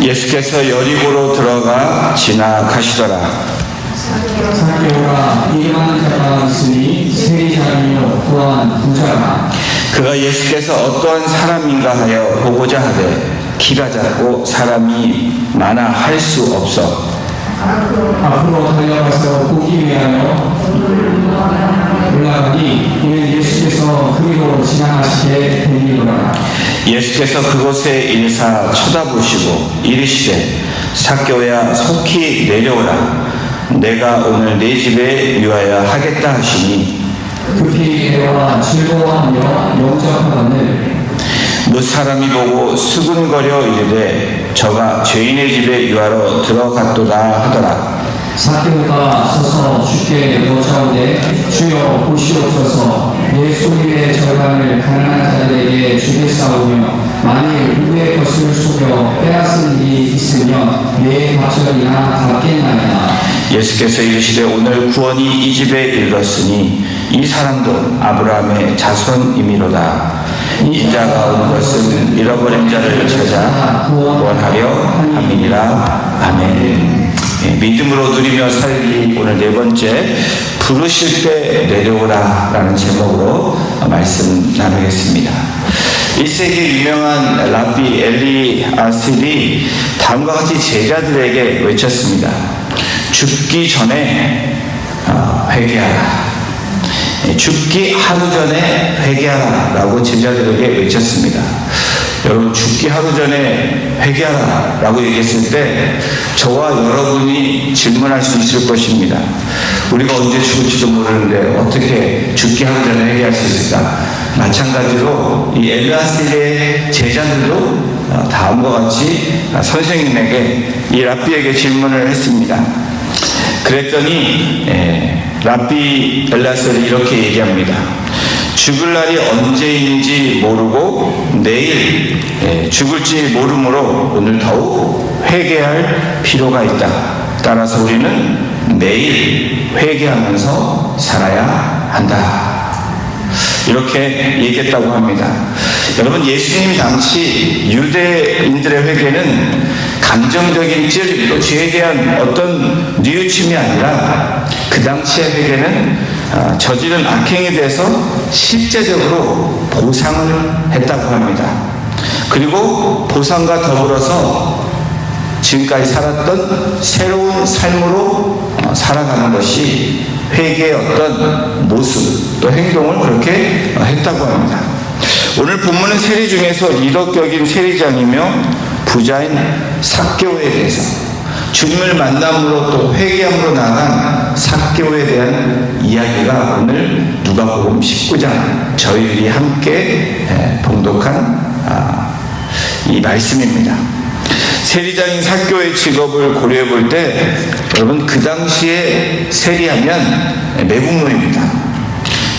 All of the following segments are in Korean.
예수께서 여리고로 들어가 지나가시더라. 삭개오라, 일하는 자가 있으니 세리자이요 또한 부자라. 그가 예수께서 어떠한 사람인가 하여 보고자 하되 키가 작고 사람이 많아 할 수 없어 앞으로 달려가서 보기 위하여 올라가니 이는 예수께서 그리로 지나가시게 되니라. 예수께서 그곳에 일사 쳐다보시고 이르시되 삭개오야 속히 내려오라. 내가 오늘 네 집에 유하여 하겠다 하시니 급히 내려와 즐거워하며 영접하거늘 무 사람이 보고 수근거려 이르되 저가 죄인의 집에 유하러 들어갔도다 하더라. 삭개오가 서서 주께 여짜오되 주여 보시옵소서, 내 소유의 절반을 가난한 자들에게 주겠사오며 만일 누구의 것을 속여 빼앗은 일이 있으면 내 밥절이나 갚겠나이다. 예수께서 이르시되 오늘 구원이 이 집에 이르렀으니 이 사람도 아브라함의 자손이미로다. 인자가 온 것은 잃어버린 자를 찾아 구원하려 함이니라. 아멘. 믿음으로 누리며 살기, 오늘 네 번째, 부르실 때 내려오라 라는 제목으로 말씀 나누겠습니다. 1세기 유명한 랍비 엘리아실이 다음과 같이 제자들에게 외쳤습니다. 죽기 전에 회개하라. 죽기 하루 전에 회개하라 라고 제자들에게 외쳤습니다. 여러분, 죽기 하루 전에 회개하라 라고 얘기했을 때 저와 여러분이 질문할 수 있을 것입니다. 우리가 언제 죽을지도 모르는데 어떻게 죽기 하루 전에 회개할 수 있을까? 마찬가지로 이 엘리아실의 제자들도 다음과 같이 선생님에게, 이 랍비에게 질문을 했습니다. 그랬더니 랍비 엘리아실이 이렇게 얘기합니다. 죽을 날이 언제인지 모르고 내일 죽을지 모르므로 오늘 더욱 회개할 필요가 있다. 따라서 우리는 매일 회개하면서 살아야 한다. 이렇게 얘기했다고 합니다. 여러분, 예수님 당시 유대인들의 회개는 감정적인 찔, 또 죄에 대한 어떤 뉘우침이 아니라 그 당시의 회개는 저지른 악행에 대해서 실제적으로 보상을 했다고 합니다. 그리고 보상과 더불어서 지금까지 살았던 새로운 삶으로 살아가는 것이 회개의 어떤 모습, 또 행동을 그렇게 했다고 합니다. 오늘 본문은 세리 중에서 이덕격인 세리장이며 부자인 삭개오에 대해서, 주님을 만남으로 또 회개함으로 나아간 삭개오에 대한 이야기가 오늘 누가복음 19장 저희들이 함께 봉독한 이 말씀입니다. 세리장인 삭개오의 직업을 고려해 볼 때 여러분, 그 당시에 세리하면 매국노입니다.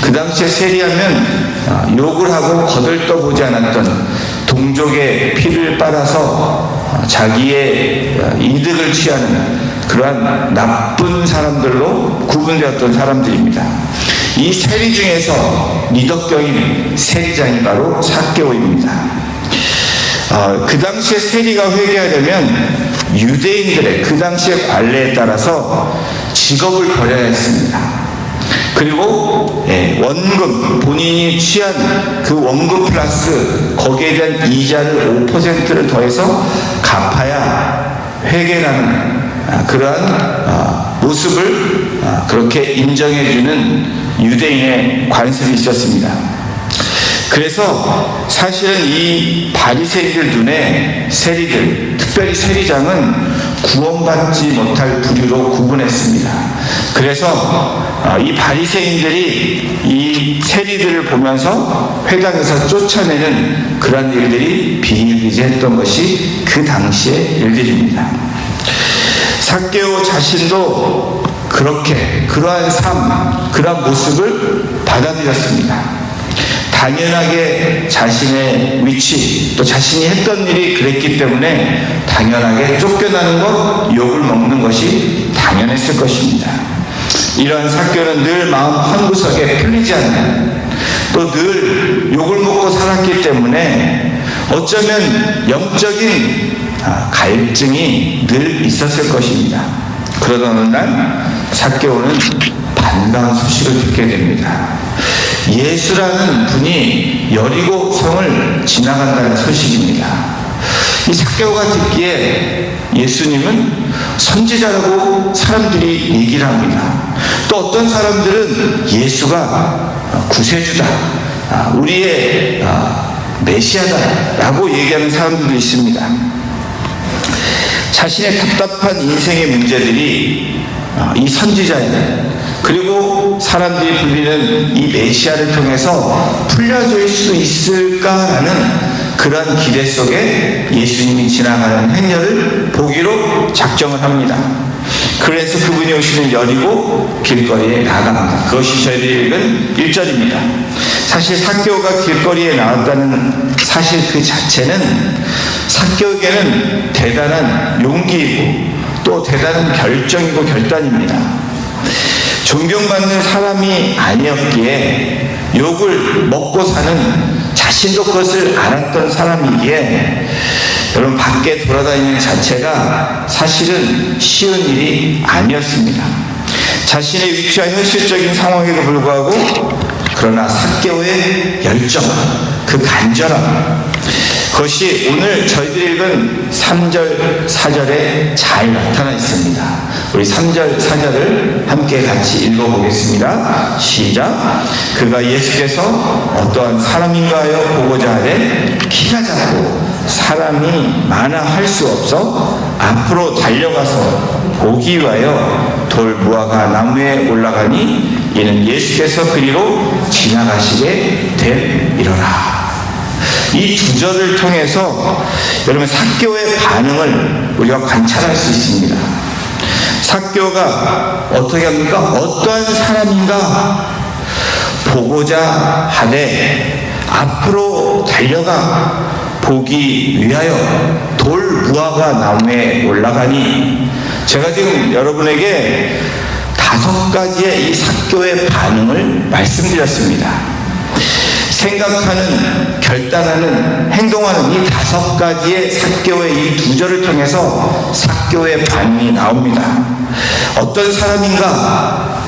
그 당시에 세리하면 욕을 하고 거들떠보지 않았던, 동족의 피를 빨아서 자기의 이득을 취하는 그러한 나쁜 사람들로 구분되었던 사람들입니다. 이 세리 중에서 이덕격인 세리장이 바로 삭개오입니다. 그 당시에 세리가 회개하려면 유대인들의 그 당시의 관례에 따라서 직업을 버려야 했습니다. 그리고 원금, 본인이 취한 그 원금 플러스 거기에 대한 이자를 5%를 더해서 갚아야 회개라는 그러한 모습을 그렇게 인정해주는 유대인의 관습이 있었습니다. 그래서 사실은 이 바리새인들 눈에 세리들, 특별히 세리장은 구원받지 못할 부류로 구분했습니다. 그래서 이 바리새인들이 이 세리들을 보면서 회당에서 쫓아내는 그런 일들이 비일비재했던 것이 그 당시의 일들입니다. 삭개오 자신도 그렇게 그러한 삶, 그러한 모습을 받아들였습니다. 당연하게 자신의 위치, 또 자신이 했던 일이 그랬기 때문에 당연하게 쫓겨나는 것, 욕을 먹는 것이 당연했을 것입니다. 이러한 삭개오는 늘 마음 한구석에 풀리지 않는, 또 늘 욕을 먹고 살았기 때문에 어쩌면 영적인 갈증이 늘 있었을 것입니다. 그러던 어느 날 삭개오는 반가운 소식을 듣게 됩니다. 예수라는 분이 여리고 성을 지나간다는 소식입니다. 이 삭개오가 듣기에 예수님은 선지자라고 사람들이 얘기를 합니다. 또 어떤 사람들은 예수가 구세주다, 우리의 메시아다라고 얘기하는 사람들도 있습니다. 자신의 답답한 인생의 문제들이 이 선지자인 그리고 사람들이 불리는 이 메시아를 통해서 풀려질 수 있을까라는 그런 기대 속에 예수님이 지나가는 행렬을 보기로 작정을 합니다. 그래서 그분이 오시는 여리고 길거리에 나아갑니다. 그것이 저희들이 읽은 1절입니다. 사실 삭개오가 길거리에 나왔다는 사실 그 자체는 삭개오에게는 대단한 용기이고 또 대단한 결정이고 결단입니다. 존경받는 사람이 아니었기에 욕을 먹고 사는 자신도 그것을 알았던 사람이기에 여러분 밖에 돌아다니는 자체가 사실은 쉬운 일이 아니었습니다. 자신의 위치와 현실적인 상황에도 불구하고 그러나 삭개오의 열정, 그 간절함, 그것이 오늘 저희들이 읽은 3절, 4절에 잘 나타나 있습니다. 우리 3절, 4절을 함께 같이 읽어보겠습니다. 시작. 그가 예수께서 어떠한 사람인가 하여 보고자 하되 키가 작고 사람이 많아 할 수 없어 앞으로 달려가서 보기 위하여 돌 무화과 나무에 올라가니 이는 예수께서 그리로 지나가시게 됨이로라. 이 두 절을 통해서 여러분 삭개오의 반응을 우리가 관찰할 수 있습니다. 삭개오가 어떻게 합니까? 어떠한 사람인가 보고자 하되 앞으로 달려가 보기 위하여 돌 무화과 나무에 올라가니, 제가 지금 여러분에게 5가지의 이 삭개오의 반응을 말씀드렸습니다. 생각하는, 결단하는, 행동하는 이 5가지의 삭개오의 이 2절을 통해서 삭개오의 반응이 나옵니다. 어떤 사람인가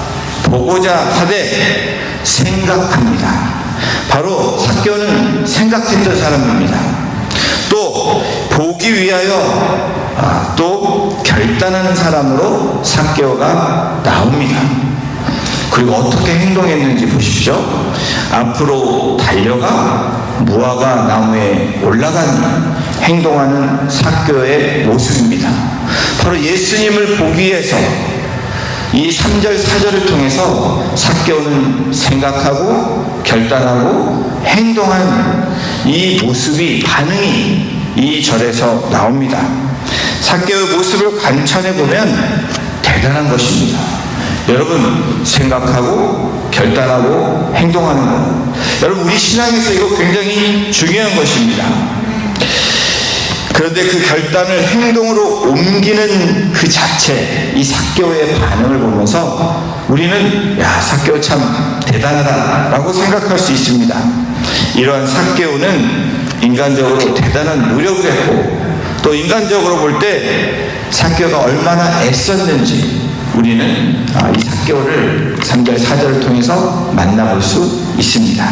보고자 하되 생각합니다. 바로 삭개오는 생각했던 사람입니다. 또 보기 위하여 또 결단하는 사람으로 삭개오가 나옵니다. 그리고 어떻게 행동했는지 보십시오. 앞으로 달려가 무화과 나무에 올라가니 행동하는 삭개오의 모습입니다. 바로 예수님을 보기 위해서 이 3절, 4절을 통해서 삭개오는 생각하고 결단하고 행동하는 이 모습이, 반응이 이 절에서 나옵니다. 삭개오의 모습을 관찰해 보면 대단한 것입니다. 여러분, 생각하고 결단하고 행동하는 것, 여러분 우리 신앙에서 이거 굉장히 중요한 것입니다. 그런데 그 결단을 행동으로 옮기는 그 자체, 이 삭개오의 반응을 보면서 우리는 야, 삭개오 참 대단하다 라고 생각할 수 있습니다. 이러한 삭개오는 인간적으로 대단한 노력을 했고, 또 인간적으로 볼 때 삭개오가 얼마나 애썼는지 우리는 이 삭개오를 3절, 4절을 통해서 만나볼 수 있습니다.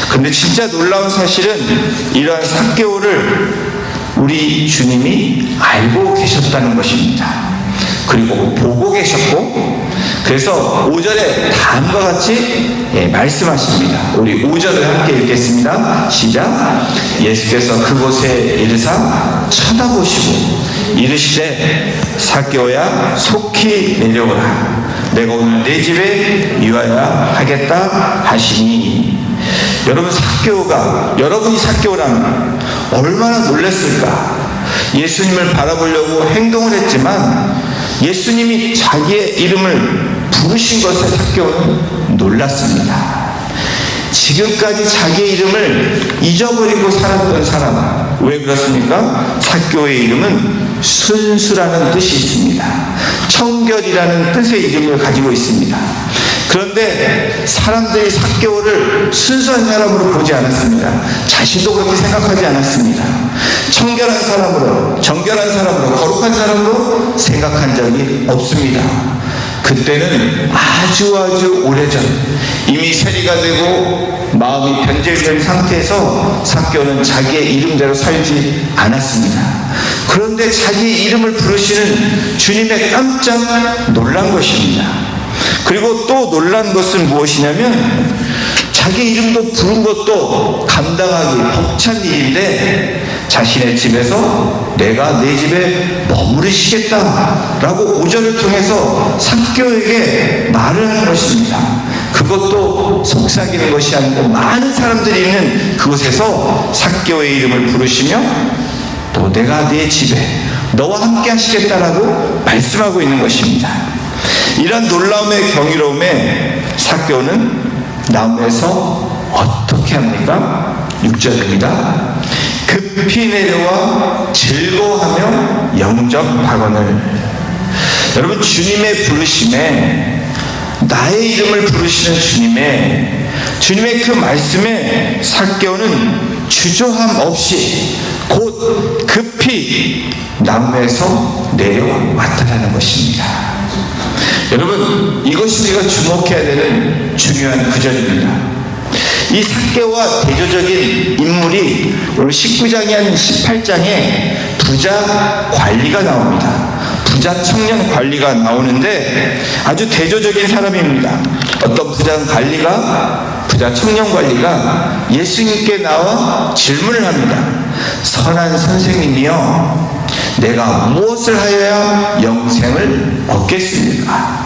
그런데 진짜 놀라운 사실은 이러한 삭개오를 우리 주님이 알고 계셨다는 것입니다. 그리고 보고 계셨고, 그래서 5절에 다음과 같이 말씀하십니다. 우리 5절을 함께 읽겠습니다. 시작. 예수께서 그곳에 이르사 쳐다보시고 이르시되 삭개오야 속히 내려오라. 내가 오늘 내 집에 유하여 하겠다 하시니. 여러분, 삭개오가, 여러분이 삭개오라면 얼마나 놀랐을까. 예수님을 바라보려고 행동을 했지만 예수님이 자기의 이름을 부르신 것에 삭개오는 놀랐습니다. 지금까지 자기의 이름을 잊어버리고 살았던 사람, 왜 그렇습니까? 삭개오의 이름은 순수라는 뜻이 있습니다. 청결이라는 뜻의 이름을 가지고 있습니다. 그런데 사람들이 삭개오를 순수한 사람으로 보지 않았습니다. 자신도 그렇게 생각하지 않았습니다. 청결한 사람으로, 정결한 사람으로, 거룩한 사람으로 생각한 적이 없습니다. 그때는 아주 오래전, 이미 세리가 되고 마음이 변질된 상태에서 삭개오는 자기의 이름대로 살지 않았습니다. 그런데 자기의 이름을 부르시는 주님의 깜짝 놀란 것입니다. 그리고 또 놀란 것은 무엇이냐면 자기 이름도 부른 것도 감당하기 벅찬 일인데 자신의 집에서 내가 내 집에 머무르시겠다라고 5절을 통해서 삭개오에게 말을 하는 것입니다. 그것도 속삭이는 것이 아니고 많은 사람들이 있는 그곳에서 삭개오의 이름을 부르시며 또 내가 내 집에 너와 함께 하시겠다라고 말씀하고 있는 것입니다. 이런 놀라움의 경이로움에 삭개오는 나무에서 어떻게 합니까? 6절입니다. 급히 내려와 즐거워하며 영접 박원을. 여러분, 주님의 부르심에, 나의 이름을 부르시는 주님의 그 말씀에 삭개오는 주저함 없이 곧 급히 나무에서 내려왔다라는 것입니다. 여러분, 이것이 우리가 주목해야 되는 중요한 구절입니다. 이 삭개오와 대조적인 인물이 오늘 19장이 아닌 18장에 부자 관리가 나옵니다. 부자 청년 관리가 나오는데 아주 대조적인 사람입니다. 어떤 부자 청년 관리가 예수님께 나와 질문을 합니다. 선한 선생님이여, 내가 무엇을 하여야 영생을 얻겠습니까?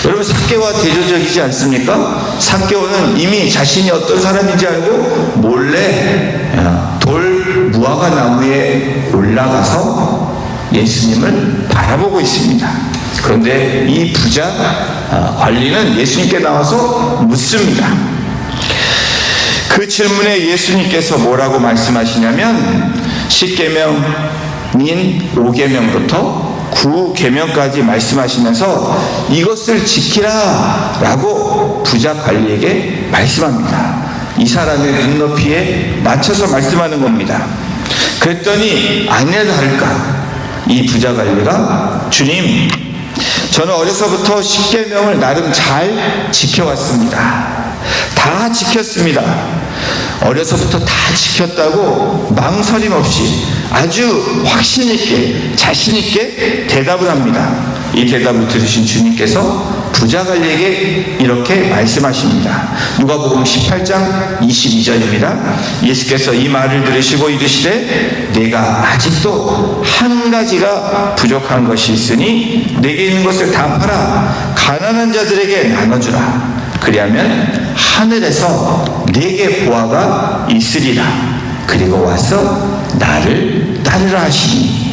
여러분, 삭개오와 대조적이지 않습니까? 삭개오는 이미 자신이 어떤 사람인지 알고 몰래 돌 무화과 나무에 올라가서 예수님을 바라보고 있습니다. 그런데 이 부자 관리는 예수님께 나와서 묻습니다. 그 질문에 예수님께서 뭐라고 말씀하시냐면 10계명인 5계명부터 9계명까지 말씀하시면서 이것을 지키라 라고 부자 관리에게 말씀합니다. 이 사람의 눈높이에 맞춰서 말씀하는 겁니다. 그랬더니 아니나 다를까 이 부자 관리가 주님, 저는 어려서부터 10계명을 나름 잘 지켜왔습니다. 다 지켰습니다. 어려서부터 다 지켰다고 망설임 없이 아주 확신 있게, 자신 있게 대답을 합니다. 이 대답을 들으신 주님께서 부자 관리에게 이렇게 말씀하십니다. 누가복음 18장 22절입니다. 예수께서 이 말을 들으시고 이르시되 내가 아직도 한 가지가 부족한 것이 있으니 내게 있는 것을 다 팔아 가난한 자들에게 나눠주라. 그리하면 하늘에서 내게 보화가 있으리라. 그리고 와서 나를 따르라 하시니.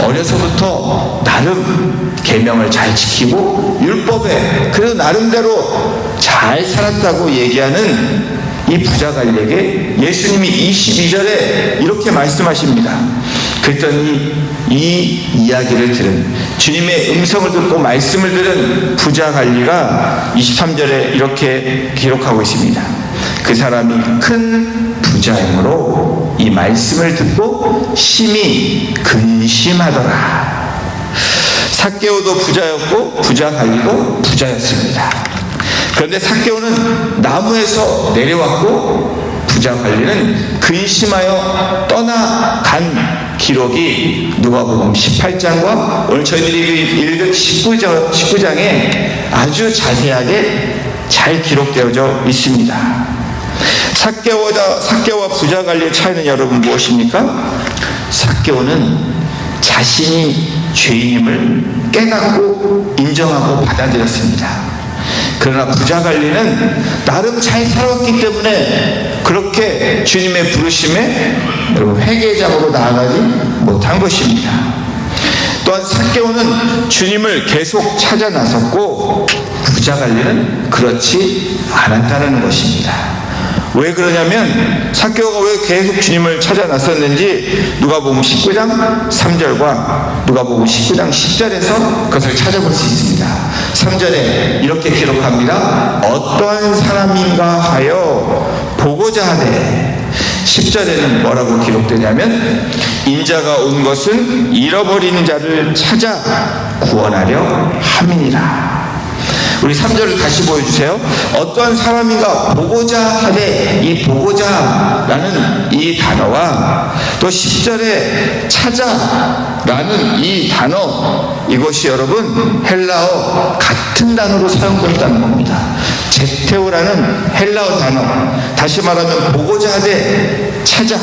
어려서부터 나름 계명을 잘 지키고 율법에 그래도 나름대로 잘 살았다고 얘기하는 이 부자 관리에게 예수님이 22절에 이렇게 말씀하십니다. 그랬더니 이 이야기를 들은, 주님의 음성을 듣고 말씀을 들은 부자 관리가 23절에 이렇게 기록하고 있습니다. 그 사람이 큰 부자이므로 이 말씀을 듣고 심히 근심하더라. 삭개오도 부자였고 부자 관리도 부자였습니다. 그런데 삭개오는 나무에서 내려왔고 부자 관리는 근심하여 떠나간 기록이 누가복음 18장과 오늘 저희들이 읽은 19장에 아주 자세하게 잘 기록되어져 있습니다. 삭개오와 부자 관리의 차이는 여러분 무엇입니까? 삭개오는 자신이 죄인임을 깨닫고 인정하고 받아들였습니다. 그러나 부자 관리는 나름 잘 살았기 때문에 그렇게 주님의 부르심에 회개자로 나아가지 못한 것입니다. 또한 삭개오는 주님을 계속 찾아 나섰고 부자 관리는 그렇지 않았다는 것입니다. 왜 그러냐면 삭개오가 왜 계속 주님을 찾아 나섰는지 누가복음 19장 3절과 누가복음 19장 10절에서 그것을 찾아볼 수 있습니다. 3절에 이렇게 기록합니다. 어떠한 사람인가 하여 보고자 하되. 10절에는 뭐라고 기록되냐면 인자가 온 것은 잃어버린 자를 찾아 구원하려 함이니라. 우리 3절을 다시 보여주세요. 어떠한 사람인가 보고자 하되, 이 보고자라는 이 단어와 또 10절에 찾아라는 이 단어, 이것이 여러분 헬라어 같은 단어로 사용됐다는 겁니다. 제테오라는 헬라어 단어, 다시 말하면 보고자 하되 찾아.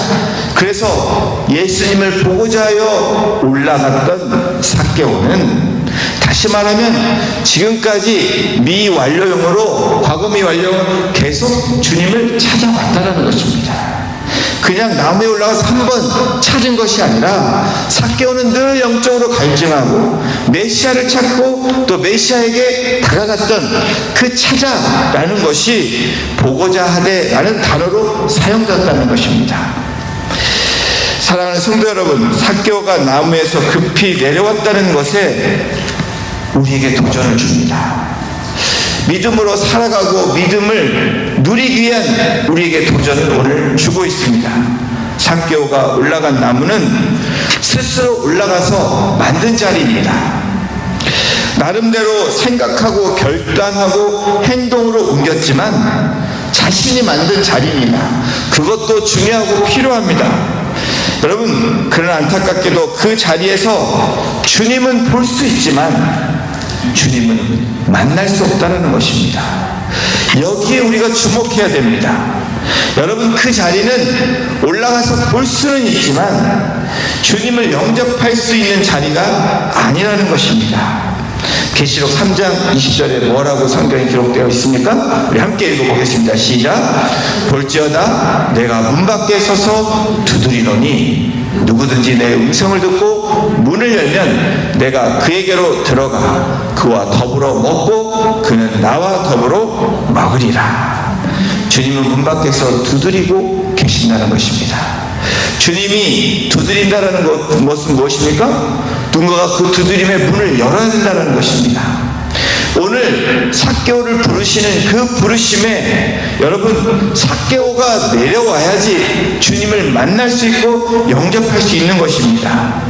그래서 예수님을 보고자 하여 올라갔던 삭개오는, 다시 말하면 지금까지 미완료형으로, 과거 미완료형으로 계속 주님을 찾아왔다는 것입니다. 그냥 나무에 올라가서 한 번 찾은 것이 아니라 삭개오는 늘 영적으로 갈증하고 메시아를 찾고 또 메시아에게 다가갔던 그 찾아라는 것이 보고자 하되라는 단어로 사용되었다는 것입니다. 사랑하는 성도 여러분, 삭개오가 나무에서 급히 내려왔다는 것에 우리에게 도전을 줍니다. 믿음으로 살아가고 믿음을 누리기 위한 우리에게 도전을 오늘 주고 있습니다. 삭개오가 올라간 나무는 스스로 올라가서 만든 자리입니다. 나름대로 생각하고 결단하고 행동으로 옮겼지만 자신이 만든 자리입니다. 그것도 중요하고 필요합니다. 여러분, 그러나 안타깝게도 그 자리에서 주님은 볼 수 있지만 주님은 만날 수 없다는 것입니다. 여기에 우리가 주목해야 됩니다. 여러분, 그 자리는 올라가서 볼 수는 있지만 주님을 영접할 수 있는 자리가 아니라는 것입니다. 계시록 3장 20절에 뭐라고 성경에 기록되어 있습니까? 우리 함께 읽어보겠습니다. 시작. 볼지어다 내가 문 밖에 서서 두드리노니 누구든지 내 음성을 듣고 문을 열면 내가 그에게로 들어가 그와 더불어 먹고 그는 나와 더불어 먹으리라. 주님은 문 밖에서 두드리고 계신다는 것입니다. 주님이 두드린다는 것은 무엇입니까? 누군가가 그 두드림의 문을 열어야 된다는 것입니다. 오늘 삭개오를 부르시는 그 부르심에 여러분, 삭개오가 내려와야지 주님을 만날 수 있고 영접할 수 있는 것입니다.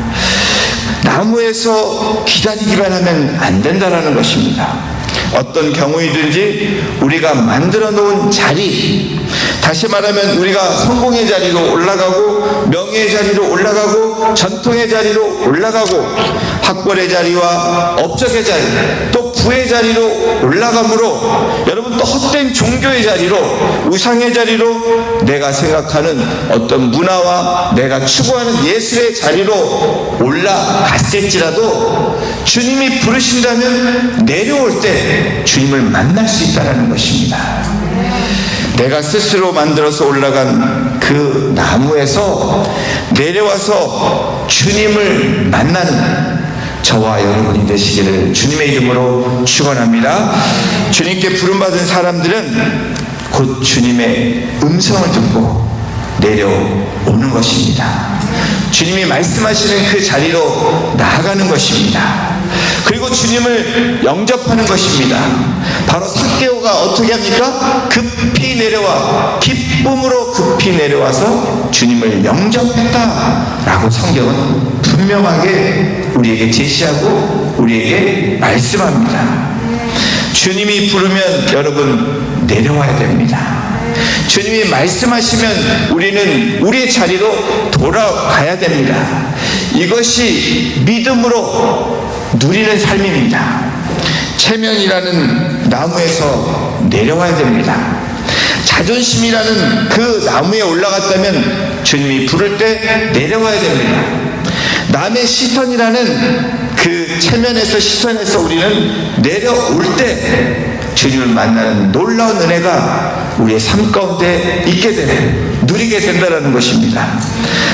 나무에서 기다리기만 하면 안 된다는 것입니다. 어떤 경우이든지 우리가 만들어 놓은 자리, 다시 말하면 우리가 성공의 자리로 올라가고 명예의 자리로 올라가고 전통의 자리로 올라가고 학벌의 자리와 업적의 자리, 또 부의 자리로 올라가므로 여러분, 또 헛된 종교의 자리로, 우상의 자리로, 내가 생각하는 어떤 문화와 내가 추구하는 예술의 자리로 올라갔을지라도 주님이 부르신다면 내려올 때 주님을 만날 수 있다는 것입니다. 내가 스스로 만들어서 올라간 그 나무에서 내려와서 주님을 만나는 저와 여러분이 되시기를 주님의 이름으로 축원합니다. 주님께 부름받은 사람들은 곧 주님의 음성을 듣고 내려오는 것입니다. 주님이 말씀하시는 그 자리로 나아가는 것입니다. 그리고 주님을 영접하는 것입니다. 바로 삭개오가 어떻게 합니까? 급히 내려와 기쁨으로 급히 내려와서 주님을 영접했다라고 성경은 분명하게 우리에게 제시하고 우리에게 말씀합니다. 주님이 부르면 여러분 내려와야 됩니다. 주님이 말씀하시면 우리는 우리의 자리로 돌아가야 됩니다. 이것이 믿음으로 누리는 삶입니다. 체면이라는 나무에서 내려와야 됩니다. 자존심이라는 그 나무에 올라갔다면 주님이 부를 때 내려와야 됩니다. 남의 시선이라는 그 체면에서 시선에서 우리는 내려올 때 주님을 만나는 놀라운 은혜가 우리의 삶 가운데 있게 되는, 누리게 된다는 것입니다.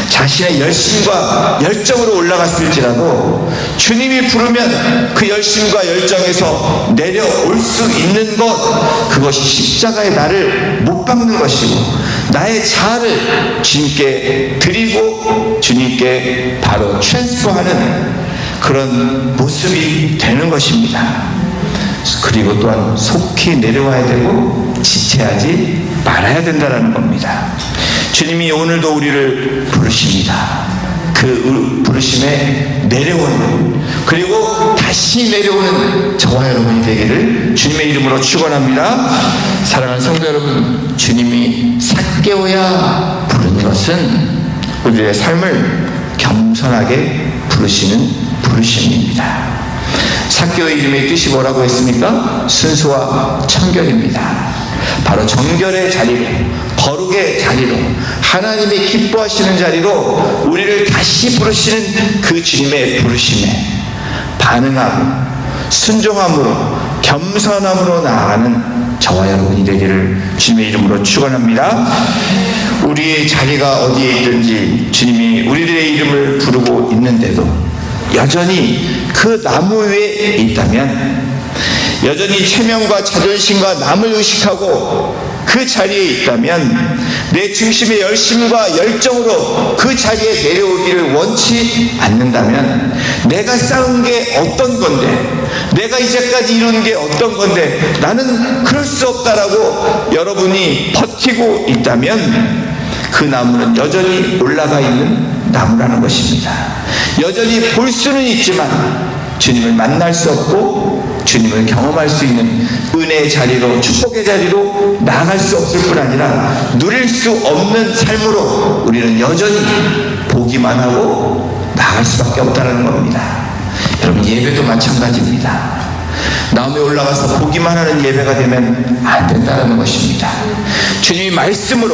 자신의 열심과 열정으로 올라갔을지라도 주님이 부르면 그 열심과 열정에서 내려올 수 있는 것, 그것이 십자가의 나를 못 박는 것이고 나의 자아를 주님께 드리고 주님께 바로 트랜스퍼하는 그런 모습이 되는 것입니다. 그리고 또한 속히 내려와야 되고 지체하지 말아야 된다는 겁니다. 주님이 오늘도 우리를 부르십니다. 그 부르심에 내려오는, 그리고 다시 내려오는 저와 여러분이 되기를 주님의 이름으로 축원합니다. 사랑하는 성도 여러분, 주님이 삭개오야 부른 것은 우리의 삶을 겸손하게 부르시는 부르심입니다. 삭개오의 이름의 뜻이 뭐라고 했습니까? 순수와 청결입니다. 바로 정결의 자리로, 거룩의 자리로, 하나님이 기뻐하시는 자리로 우리를 다시 부르시는 그 주님의 부르심에 반응하고 순종함으로 겸손함으로 나아가는 저와 여러분이 되기를 주님의 이름으로 축원합니다. 우리의 자리가 어디에 있든지 주님이 우리들의 이름을 부르고 있는데도 여전히 그 나무 위에 있다면, 여전히 체면과 자존심과 남을 의식하고 그 자리에 있다면, 내 중심의 열심과 열정으로 그 자리에 내려오기를 원치 않는다면, 내가 쌓은 게 어떤 건데, 내가 이제까지 이룬 게 어떤 건데 나는 그럴 수 없다라고 여러분이 버티고 있다면, 그 나무는 여전히 올라가 있는 나무라는 것입니다. 여전히 볼 수는 있지만 주님을 만날 수 없고 주님을 경험할 수 있는 은혜의 자리로, 축복의 자리로 나아갈 수 없을 뿐 아니라 누릴 수 없는 삶으로 우리는 여전히 보기만 하고 나아갈 수밖에 없다는 겁니다. 여러분, 예배도 마찬가지입니다. 나무에 올라가서 보기만 하는 예배가 되면 안 된다는 것입니다. 주님이 말씀으로,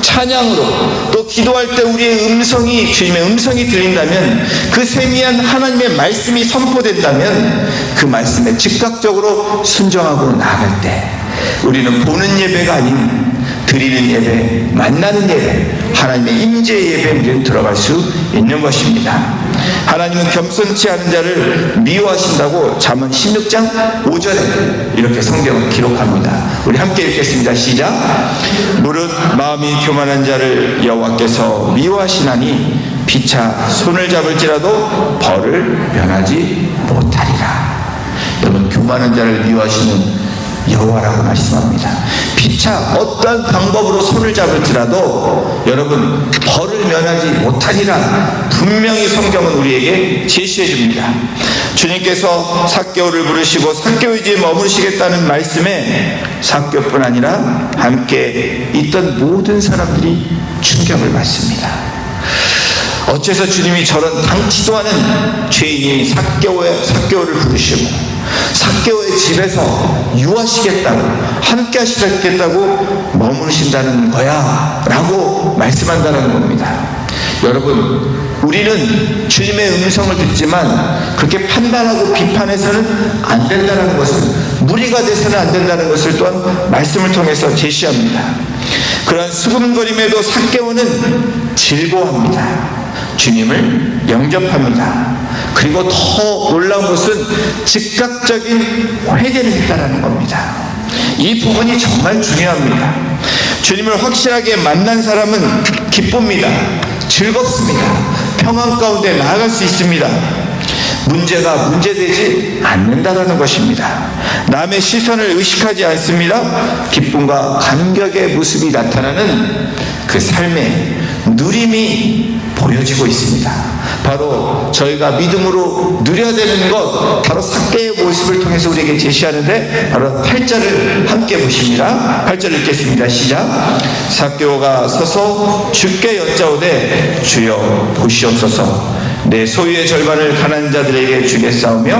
찬양으로, 또 기도할 때 우리의 음성이, 주님의 음성이 들린다면, 그 세미한 하나님의 말씀이 선포된다면 그 말씀에 즉각적으로 순종하고 나아갈 때 우리는 보는 예배가 아닌 드리는 예배, 만나는 예배, 하나님의 임재의 예배에 우리는 들어갈 수 있는 것입니다. 하나님은 겸손치 않은 자를 미워하신다고 잠언 16장 5절에 이렇게 성경을 기록합니다. 우리 함께 읽겠습니다. 시작. 무릇 마음이 교만한 자를 여호와께서 미워하시나니 피차 손을 잡을지라도 벌을 면하지 못하리라. 여러분, 교만한 자를 미워하시는 여호와라고 말씀합니다. 피차 어떤 방법으로 손을 잡을지라도 여러분 벌을 면하지 못하리라 분명히 성경은 우리에게 제시해 줍니다. 주님께서 삭개오를 부르시고 삭개오의 집에 머무르시겠다는 말씀에 삭개오뿐 아니라 함께 있던 모든 사람들이 충격을 받습니다. 어째서 주님이 저런 당치도 않은 죄인이 삭개오를 부르시고 삭개오의 집에서 유하시겠다고, 함께 하시겠다고 머무르신다는 거야 라고 말씀한다는 겁니다. 여러분, 우리는 주님의 음성을 듣지만 그렇게 판단하고 비판해서는 안 된다는 것을, 무리가 돼서는 안 된다는 것을 또한 말씀을 통해서 제시합니다. 그러한 수군거림에도 삭개오는 즐거워합니다. 주님을 영접합니다. 그리고 더 놀라운 것은 즉각적인 회개를 했다는 겁니다. 이 부분이 정말 중요합니다. 주님을 확실하게 만난 사람은 기쁩니다. 즐겁습니다. 평안 가운데 나아갈 수 있습니다. 문제가 문제되지 않는다는 것입니다. 남의 시선을 의식하지 않습니다. 기쁨과 감격의 모습이 나타나는 그 삶의 누림이 보여지고 있습니다. 바로 저희가 믿음으로 누려야 되는 것, 바로 삭개의 모습을 통해서 우리에게 제시하는데, 바로 8절을 함께 보십니다. 8절 읽겠습니다. 시작. 삭개오가 서서 주께 여짜오되 주여 보시옵소서. 내 소유의 절반을 가난한 자들에게 주겠사오며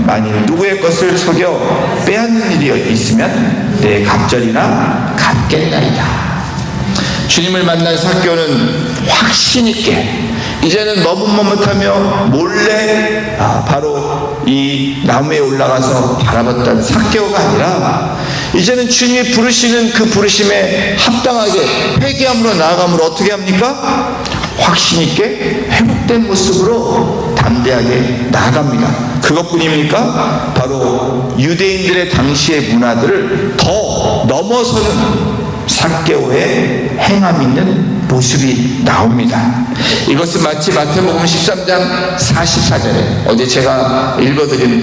만일 누구의 것을 속여 빼앗는 일이 있으면 내 갑절이나 갚겠나이다. 주님을 만난 삭개오는 확신 있게 이제는 머뭇머뭇하며 몰래 바로 이 나무에 올라가서 바라봤던 삭개오가 아니라, 이제는 주님이 부르시는 그 부르심에 합당하게 회개함으로 나아감으로 어떻게 합니까? 확신 있게 회복된 모습으로 담대하게 나아갑니다. 그것뿐입니까? 바로 유대인들의 당시의 문화들을 더 넘어서는 삭개오의 행함 있는 모습이 나옵니다. 이것은 마치 마태복음 13장 44절에 어제 제가 읽어드린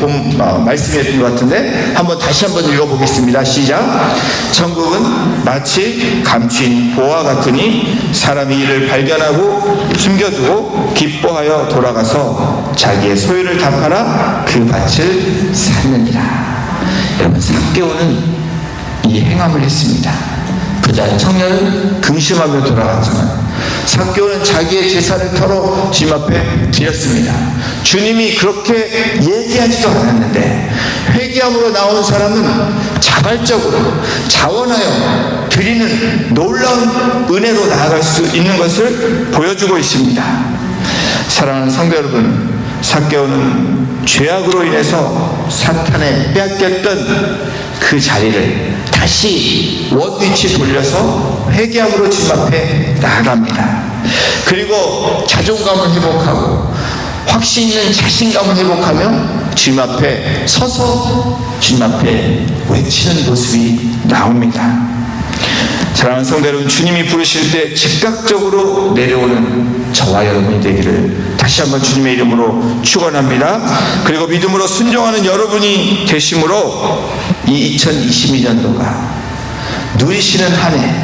말씀이었던 것 같은데 한번 다시 한번 읽어보겠습니다. 시작. 천국은 마치 감추인 보화 같으니 사람이 이를 발견하고 숨겨두고 기뻐하여 돌아가서 자기의 소유를 다 팔아 그 밭을 샀느니라. 여러분, 삭개오는 이 행함을 했습니다. 부자 청년은 근심하며 돌아갔지만 삭개오는 자기의 재산을 털어 주님 앞에 드렸습니다. 주님이 그렇게 얘기하지도 않았는데 회개함으로 나온 사람은 자발적으로 자원하여 드리는 놀라운 은혜로 나아갈 수 있는 것을 보여주고 있습니다. 사랑하는 성도 여러분, 삭개오는 죄악으로 인해서 사탄에 빼앗겼던 그 자리를 다시 원위치 돌려서 회개함으로 주님 앞에 나아갑니다. 그리고 자존감을 회복하고 확신 있는 자신감을 회복하며 주님 앞에 서서 주님 앞에 외치는 모습이 나옵니다. 사랑하는 성도 여러분, 주님이 부르실 때 즉각적으로 내려오는 저와 여러분이 되기를 다시 한번 주님의 이름으로 축원합니다. 그리고 믿음으로 순종하는 여러분이 되심으로 이 2022년도가 누리시는 한 해,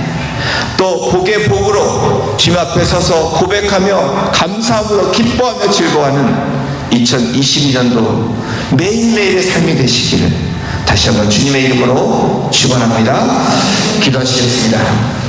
또 복의 복으로 주님 앞에 서서 고백하며 감사함으로 기뻐하며 즐거워하는 2022년도 매일매일의 삶이 되시기를 다시 한번 주님의 이름으로 축원합니다. 기도하시겠습니다.